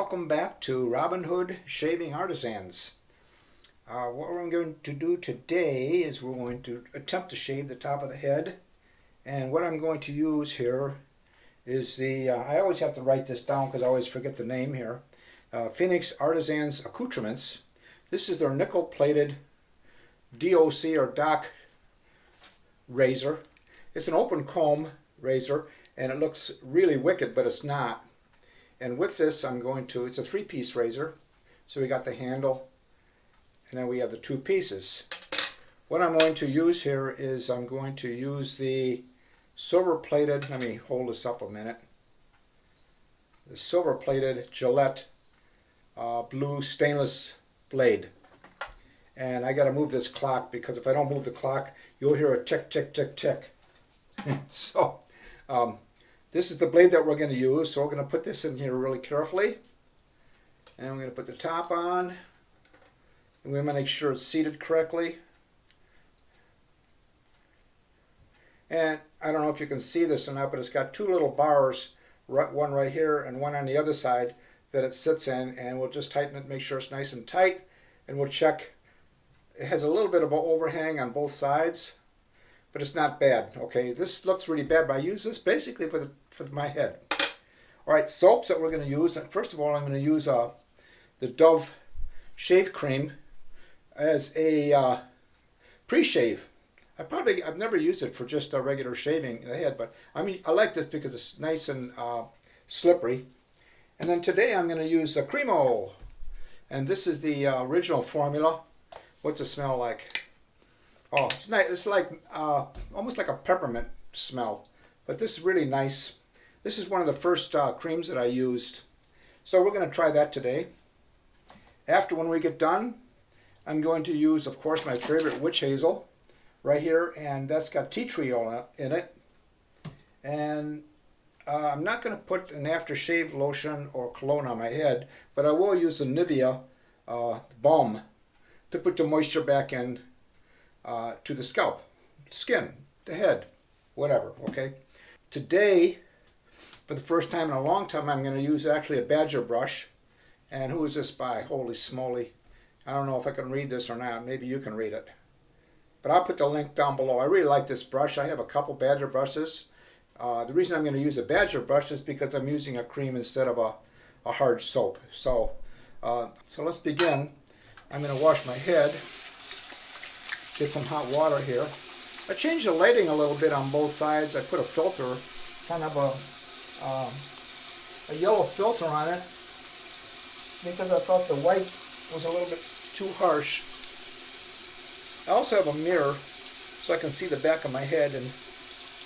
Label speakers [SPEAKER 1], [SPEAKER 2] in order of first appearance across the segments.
[SPEAKER 1] welcome back to Robin Hood Shaving Artisans. What we're going to do today is we're going to attempt to shave the top of the head. And what I'm going to use here is the, I always have to write this down because I always forget the name here, Phoenix Artisan's Accoutrements. This is their nickel-plated DOC or dock razor. It's an open comb razor and it looks really wicked, but it's not. And with this I'm going to, it's a three-piece razor. So we got the handle and then we have the two pieces. What I'm going to use here is I'm going to use the silver-plated, let me hold this up a minute, the silver-plated Gillette blue stainless blade. And I got to move this clock because if I don't move the clock, you'll hear a tick, tick, tick, tick. So this is the blade that we're going to use. So we're going to put this in here really carefully. And we're going to put the top on. And we want to make sure it's seated correctly. And I don't know if you can see this or not, but it's got two little bars, one right here and one on the other side that it sits in. And we'll just tighten it, make sure it's nice and tight. And we'll check. It has a little bit of an overhang on both sides, but it's not bad. Okay, this looks really bad, but I use this basically for my head. All right, soaps that we're going to use. First of all, I'm going to use the Dove shave cream as a pre-shave. I've never used it for just a regular shaving the head, but I mean I like this because it's nice and slippery. And then today I'm going to use a Cremo, and this is the original formula. What's it smell like? Oh, it's nice. It's like almost like a peppermint smell, but this is really nice. This is one of the first creams that I used, so we're going to try that today. After, when we get done, I'm going to use, of course, my favorite witch hazel right here, and that's got tea tree oil in it. And I'm not going to put an aftershave lotion or cologne on my head, but I will use the Nivea balm to put the moisture back in to the scalp, skin, the head, whatever, okay? Today, for the first time in a long time, I'm going to use actually a badger brush. And who is this by? Holy smoly. I don't know if I can read this or not. Maybe you can read it. But I'll put the link down below. I really like this brush. I have a couple badger brushes. The reason I'm going to use a badger brush is because I'm using a cream instead of a hard soap. So let's begin. I'm going to wash my head, get some hot water here. I changed the lighting a little bit on both sides. I put a filter, kind of a yellow filter on it, because I thought the white was a little bit too harsh. I also have a mirror so I can see the back of my head, and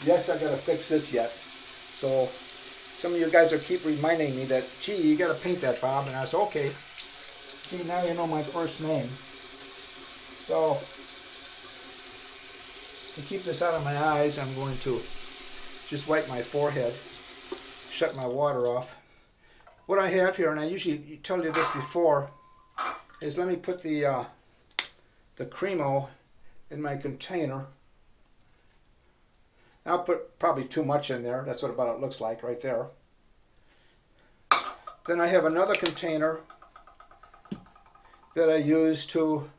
[SPEAKER 1] yes, I got to fix this yet. So some of you guys keep reminding me that, gee, you got to paint that, Bob, and I said, okay. See, now you know my first name. So, to keep this out of my eyes, I'm going to just wipe my forehead, shut my water off. What I have here, and I usually tell you this before, is let me put the Cremo in my container. I'll put probably too much in there. That's what about it looks like right there. Then I have another container that I use to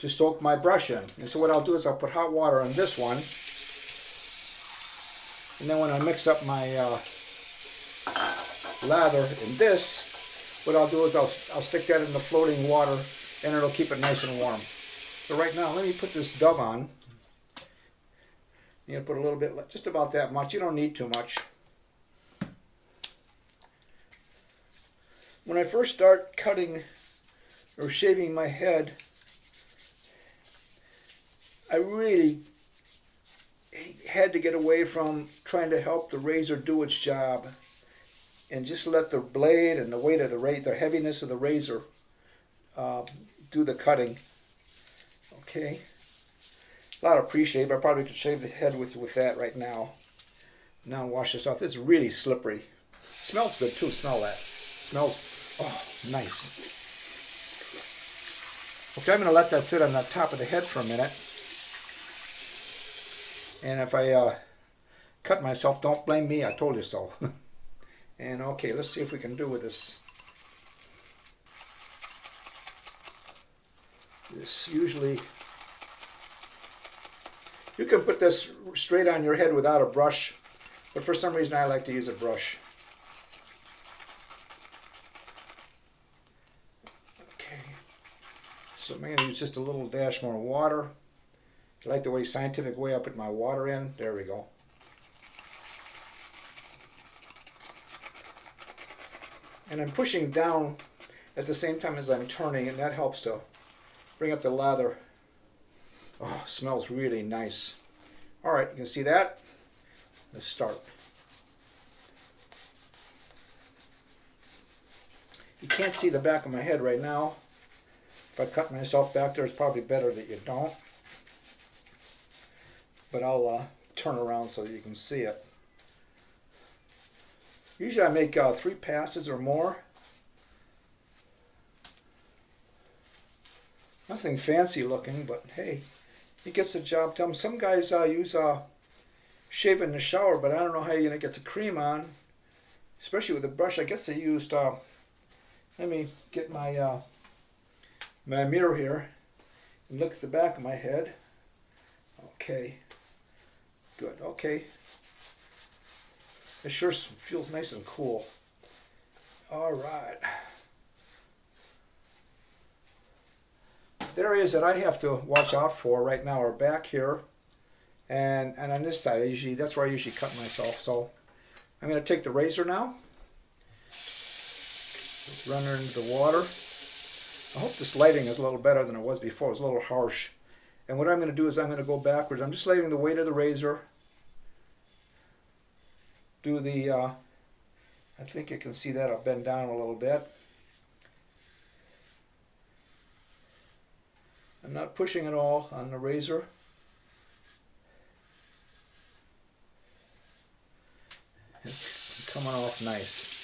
[SPEAKER 1] soak my brush in. And so what I'll do is I'll put hot water in this one, and then when I mix up my lather in this, what I'll do is I'll stick that in the floating water, and it'll keep it nice and warm. So right now, let me put this Dove on. You put a little bit, just about that much. You don't need too much. When I first start cutting or shaving my head, I really had to get away from trying to help the razor do its job and just let the blade and the weight of the razor, the heaviness of the razor, do the cutting. Okay. A lot of pre-shave. I probably could shave the head with that right now. Now wash this off. It's really slippery. Smells good too. Smell that. Smells, oh, nice. Okay, I'm going to let that sit on the top of the head for a minute. And if I cut myself, don't blame me. I told you so. And okay, let's see if we can do with this This usually, you can put this straight on your head without a brush, but for some reason I like to use a brush. Okay, so I'm going to use just a little dash more water. I like the scientific way I put my water in. There we go. And I'm pushing down at the same time as I'm turning, and that helps to bring up the lather. Oh, smells really nice. All right, you can see that. Let's start. You can't see the back of my head right now. If I cut myself back there, it's probably better that you don't. But I'll turn around so that you can see it. Usually I make 3 passes or more. Nothing fancy looking, but hey, it gets the job done. Some guys use shave in the shower, but I don't know how you're going to get the cream on, especially with the brush. I guess they used, let me get my, my mirror here and look at the back of my head. Okay, good, okay. It sure feels nice and cool. All right. The areas that I have to watch out for right now are back here, and on this side, that's where I usually cut myself. So I'm going to take the razor now, just run her into the water. I hope this lighting is a little better than it was before. It was a little harsh. And what I'm going to do is I'm going to go backwards. I'm just letting the weight of the razor do the, I think you can see that, I'll bend down a little bit. I'm not pushing at all on the razor. It's coming off nice.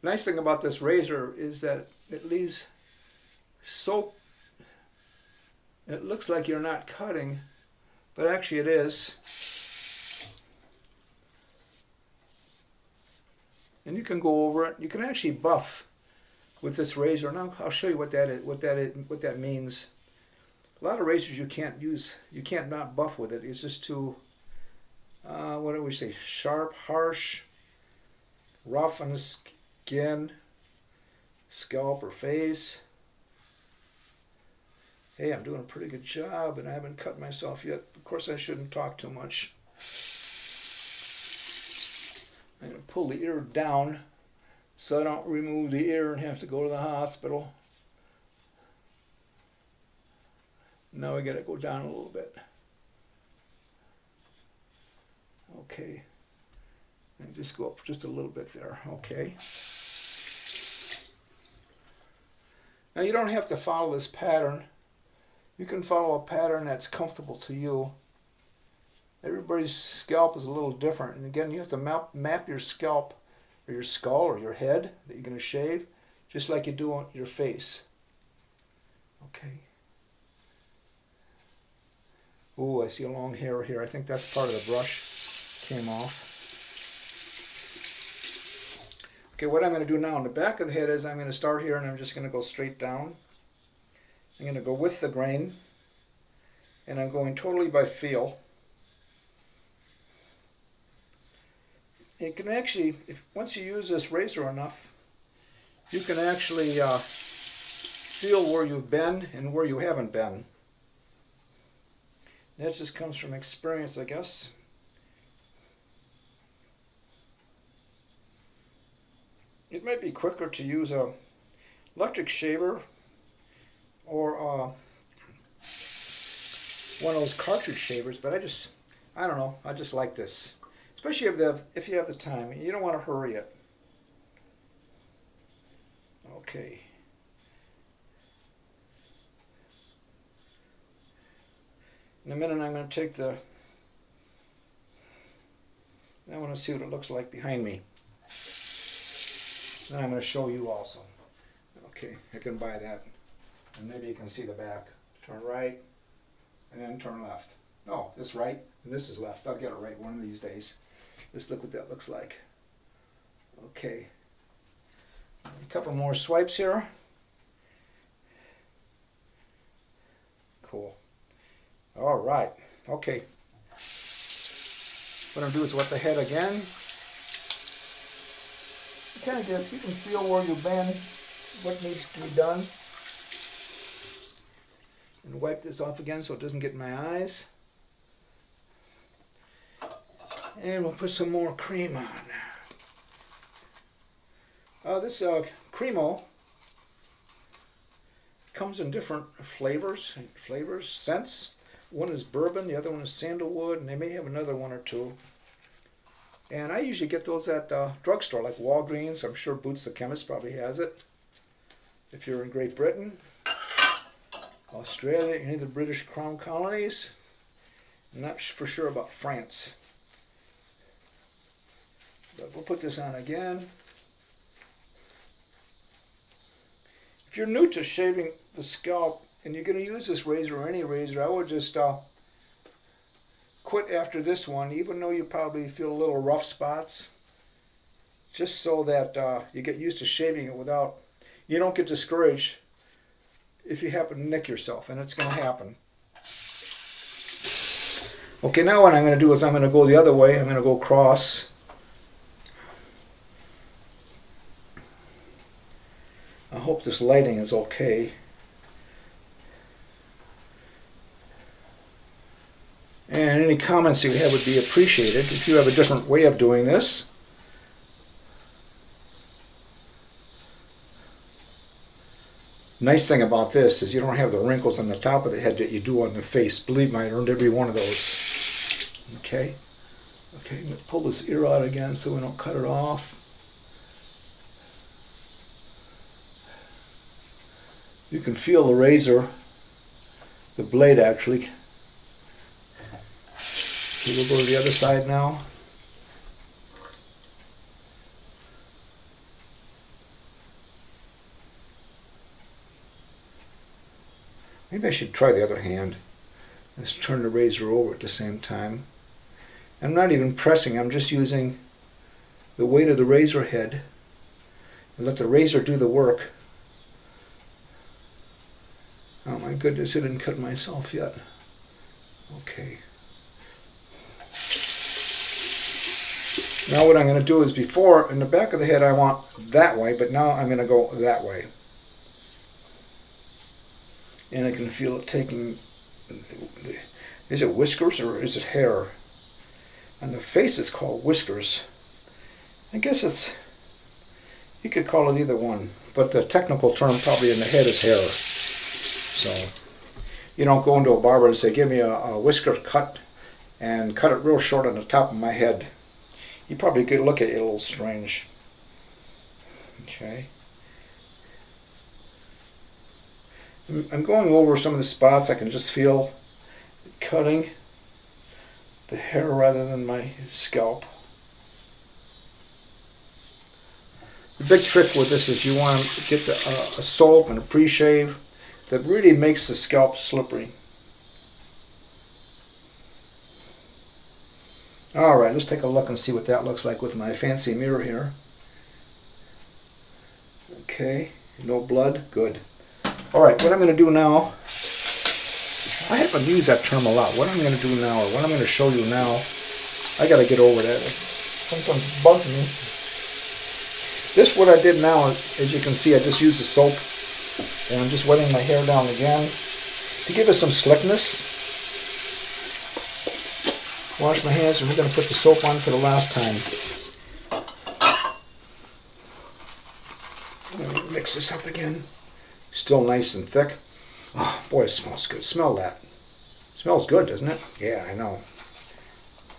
[SPEAKER 1] Nice thing about this razor is that it leaves soap. It looks like you're not cutting, but actually it is. And you can go over it. You can actually buff with this razor. Now I'll show you what that means. A lot of razors you can't use. You can't not buff with it. It's just too, what do we say? Sharp, harsh, rough on the skin, scalp or face. Hey, I'm doing a pretty good job, and I haven't cut myself yet. Of course, I shouldn't talk too much. I'm going to pull the ear down so I don't remove the ear and have to go to the hospital. Now we got to go down a little bit. Okay. And just go up just a little bit there. Okay. Now you don't have to follow this pattern. You can follow a pattern that's comfortable to you. Everybody's scalp is a little different, and again, you have to map your scalp or your skull or your head that you're going to shave, just like you do on your face. Okay. Ooh, I see a long hair here. I think that's part of the brush came off. Okay, what I'm going to do now on the back of the head is I'm going to start here, and I'm just going to go straight down. I'm going to go with the grain, and I'm going totally by feel. You can actually, once you use this razor enough, you can actually feel where you've been and where you haven't been. That just comes from experience, I guess. It might be quicker to use a electric shaver or one of those cartridge shavers, but I don't know, I just like this. Especially if you have the time. You don't want to hurry it. Okay. In a minute I'm going to take I want to see what it looks like behind me. Then I'm going to show you also. Okay, I can buy that. And maybe you can see the back. Turn right, and then turn left. No, this right, and this is left. I'll get it right one of these days. Just look what that looks like. Okay. A couple more swipes here. cool. All right. Okay. What I'm going to do is wet the head again. You can feel where you've been, what needs to be done. And wipe this off again so it doesn't get in my eyes. And we'll put some more cream on. This Cremo comes in different flavors, scents. One is bourbon, the other one is sandalwood, and they may have another one or two. And I usually get those at the drugstore, like Walgreens. I'm sure Boots the Chemist probably has it. If you're in Great Britain, Australia, any of the British Crown colonies. I'm not for sure about France. But we'll put this on again. If you're new to shaving the scalp and you're going to use this razor or any razor, I would just quit after this one, even though you probably feel a little rough spots, just so that you get used to shaving it without, you don't get discouraged if you happen to nick yourself, and it's going to happen. Okay, now what I'm going to do is I'm going to go the other way. I'm going to go across. I hope this lighting is okay. And any comments you have would be appreciated if you have a different way of doing this. Nice thing about this is you don't have the wrinkles on the top of the head that you do on the face. Believe me, I earned every one of those. Okay. Okay, I'm going to pull this ear out again so we don't cut it off. You can feel the razor, the blade actually. Okay, we'll go to the other side now. Maybe I should try the other hand. Let's turn the razor over at the same time. I'm not even pressing, I'm just using the weight of the razor head and let the razor do the work. Oh my goodness, I didn't cut myself yet. Okay. Now what I'm going to do is, before, in the back of the head I want that way, but now I'm going to go that way. And I can feel it taking, is it whiskers or is it hair? On the face it's called whiskers. I guess it's, you could call it either one, but the technical term probably in the head is hair. So you don't go into a barber and say, give me a whisker cut and cut it real short on the top of my head. He probably could look at you a little strange. Okay. I'm going over some of the spots. I can just feel cutting the hair rather than my scalp. The big trick with this is you want to get a soap and a pre-shave that really makes the scalp slippery. Alright, let's take a look and see what that looks like with my fancy mirror here. Okay, no blood, good. Alright, what I'm going to do now, I haven't used that term a lot. What I'm going to do now, or what I'm going to show you now, I got to get over that. Sometimes bugs me. This, what I did now, as you can see, I just used the soap, and I'm just wetting my hair down again to give it some slickness. Wash my hands, and we're going to put the soap on for the last time. Let me mix this up again. Still nice and thick. Oh boy, it smells good. Smell that. Smells good, doesn't it? Yeah, I know.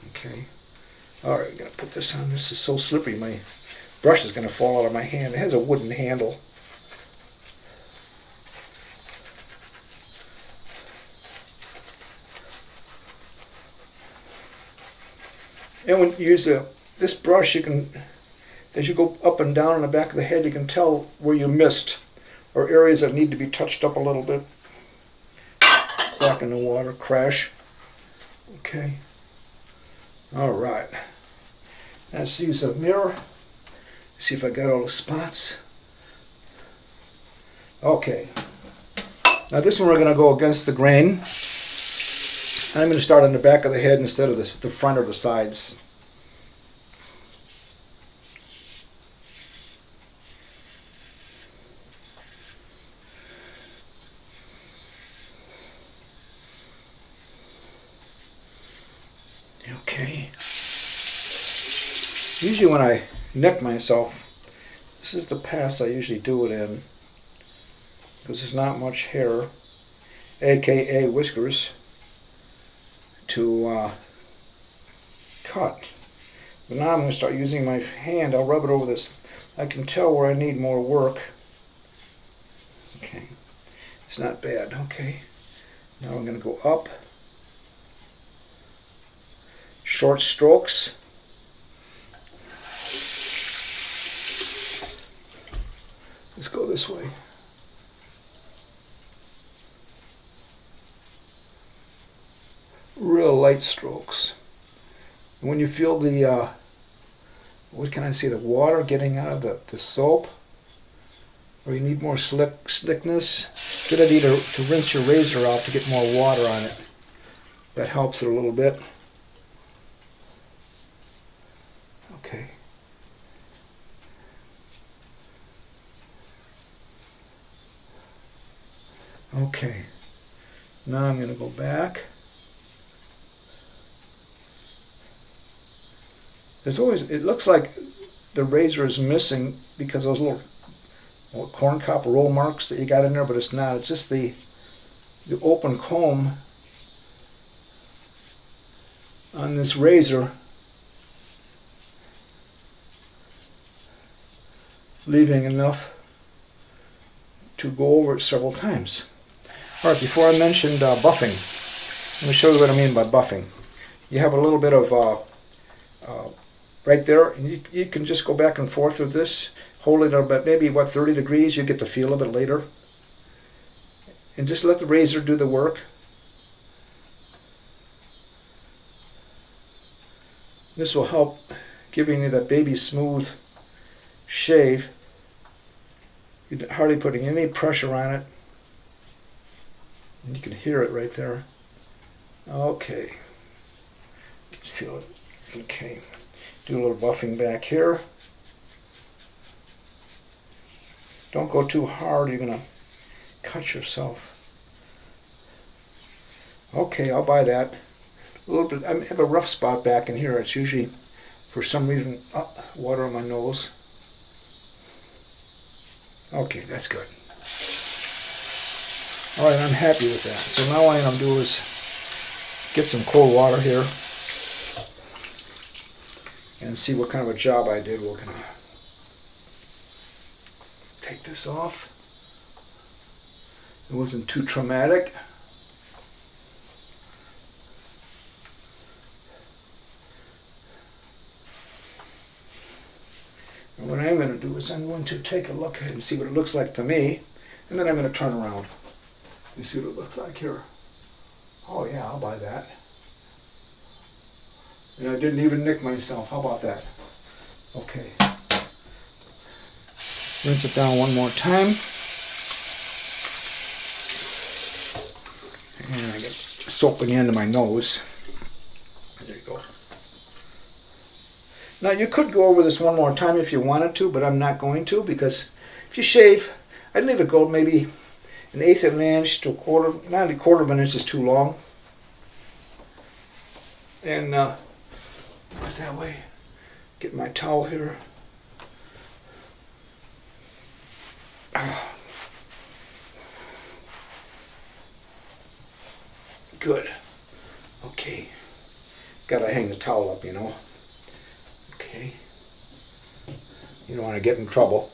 [SPEAKER 1] Okay. Alright, I'm going to put this on. This is so slippery. My brush is going to fall out of my hand. It has a wooden handle. And when you use this brush, you can, as you go up and down on the back of the head, you can tell where you missed or areas that need to be touched up a little bit. Back in the water, crash. Okay. All right. Let's use a mirror. See if I got all the spots. Okay. Now this one we're going to go against the grain. I'm going to start on the back of the head instead of the front or the sides. Okay. Usually when I nick myself, this is the pass I usually do it in, because there's not much hair, aka whiskers, to cut. But now I'm going to start using my hand. I'll rub it over this. I can tell where I need more work. Okay, it's not bad. Okay, now I'm going to go up. Short strokes. Let's go this way. Real light strokes. And when you feel the, what can I say, the water getting out of the soap, or you need more slickness, good idea to rinse your razor out to get more water on it. That helps it a little bit. Okay. Okay. Now I'm going to go back. There's always, it looks like the razor is missing because those little corn cob roll marks that you got in there, but it's not. It's just the open comb on this razor leaving enough to go over it several times. All right, before I mentioned buffing, let me show you what I mean by buffing. You have a little bit of right there, and you can just go back and forth with this, hold it about maybe 30 degrees. You get the feel of it later, and just let the razor do the work. This will help giving you that baby smooth shave. You're hardly putting any pressure on it, and you can hear it right there. Okay, let's feel it. Okay. Do a little buffing back here. Don't go too hard, you're going to cut yourself. Okay, I'll buy that. A little bit, I have a rough spot back in here. It's usually, for some reason, water on my nose. Okay, that's good. All right, I'm happy with that. So now what I'm going to do is get some cold water here and see what kind of a job I did. We're going to take this off. It wasn't too traumatic. And what I'm going to do is I'm going to take a look and see what it looks like to me, and then I'm going to turn around. You see what it looks like here? Oh yeah, I'll buy that. And I didn't even nick myself. How about that? Okay. Rinse it down one more time. And I get soap in the end of my nose. There you go. Now you could go over this one more time if you wanted to, but I'm not going to, because if you shave, I'd leave it go maybe 1/8 of an inch to a quarter. Not a quarter of an inch is too long. And put it that way. Get my towel here. Good. Okay. Gotta hang the towel up, you know. Okay. You don't want to get in trouble.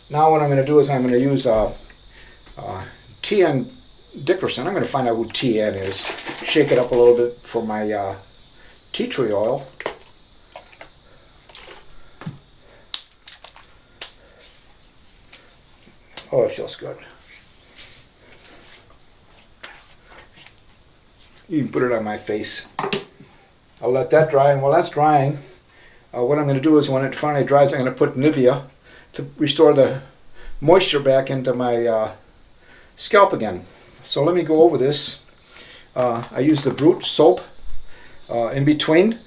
[SPEAKER 1] Now what I'm going to do is I'm going to use TN Dickerson. I'm going to find out who TN is. Shake it up a little bit for my tea tree oil. Oh, it feels good. You can put it on my face. I'll let that dry, and while that's drying, what I'm going to do is when it finally dries, I'm going to put Nivea to restore the moisture back into my scalp again. So let me go over this. I use the Brute soap in between,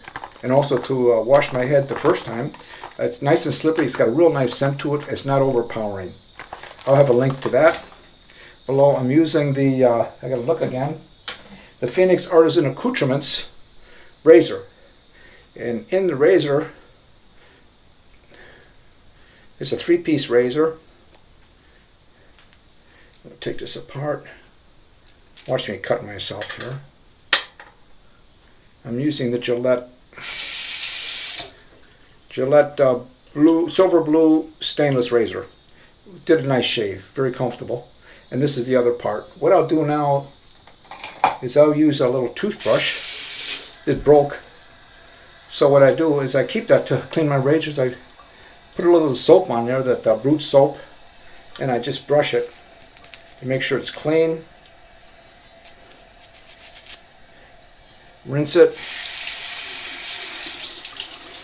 [SPEAKER 1] and also to wash my head the first time. It's nice and slippery. It's got a real nice scent to it. It's not overpowering. I'll have a link to that below. I'm using the, I gotta look again, the Phoenix Artisan Accoutrements razor. And in the razor, it's a 3-piece razor. I'll take this apart. Watch me cut myself here. I'm using the Gillette silver blue stainless razor. Did a nice shave, very comfortable. And this is the other part. What I'll do now is I'll use a little toothbrush. It broke. So what I do is I keep that to clean my razors. I put a little soap on there, that Brute soap, and I just brush it to make sure it's clean. Rinse it.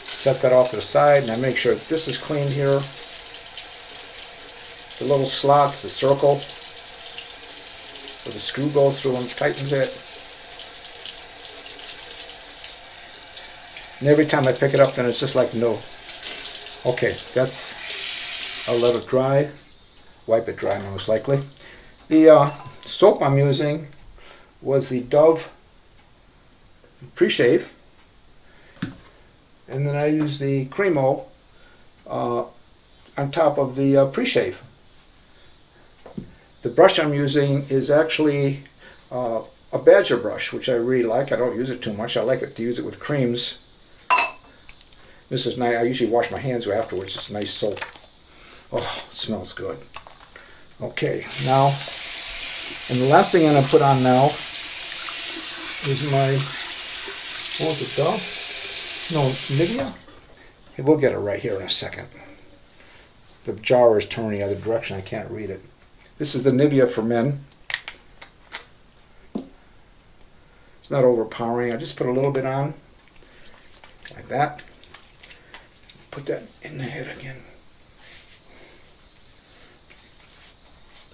[SPEAKER 1] Set that off to the side, and I make sure that this is clean here. The little slots, the circle, where the screw goes through and tightens it. And every time I pick it up, then it's just like new. Okay, I'll let it dry. Wipe it dry most likely. The soap I'm using was the Dove Pre-Shave. And then I use the Cremo on top of the Pre-Shave. The brush I'm using is actually a Badger brush, which I really like. I don't use it too much. I like it to use it with creams. This is nice. I usually wash my hands afterwards. It's nice soap. Oh, it smells good. Okay, now, and the last thing I'm going to put on now is my, what was it, Dove? No, Nivea? Okay, we'll get it right here in a second. The jar is turning the other direction. I can't read it. This is the Nivea for men. It's not overpowering. I just put a little bit on, like that. Put that in the head again.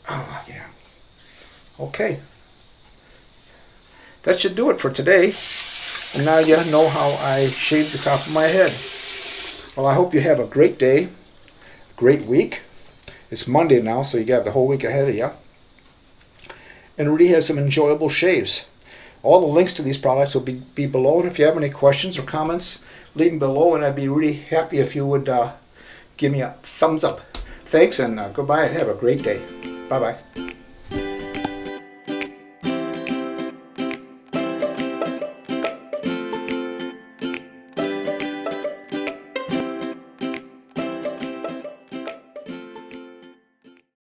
[SPEAKER 1] Oh, yeah. Okay. That should do it for today. And now you know how I shaved the top of my head. Well, I hope you have a great day, great week. It's Monday now, so you have the whole week ahead of you. And really have some enjoyable shaves. All the links to these products will be below. And if you have any questions or comments, leave them below. And I'd be really happy if you would give me a thumbs up. Thanks, and goodbye, and have a great day. Bye-bye.